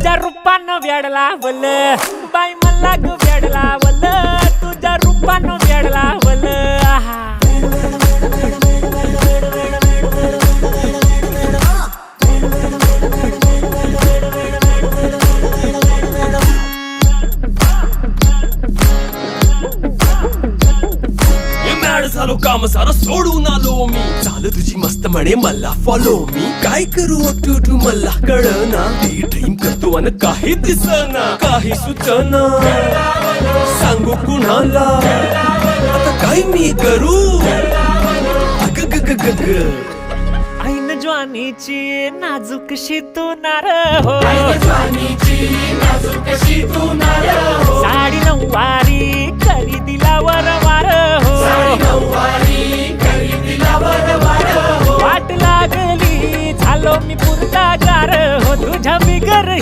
तुझ्या रूपानं वेड लावलं बाई मला ग वेड लावलं तुझ्या रूपानं वेड लावलं आहा झालो काम सारं सोडून आलो मी चाल तुझी मस्त म्हणे मला फॉलो मी काय करू टू मला कळना ती ड्रीम करतो अन काही दिसना काही सुचना सांगू कुणाला आता काय मी करू अग ग ग ग ग ऐन ज्वानीची नाजूकशी तू नार हो साडी नऊवारी करी दिला वरवार हो वाट लागली झालो मी पुरता गार हो तुझ्या बिगर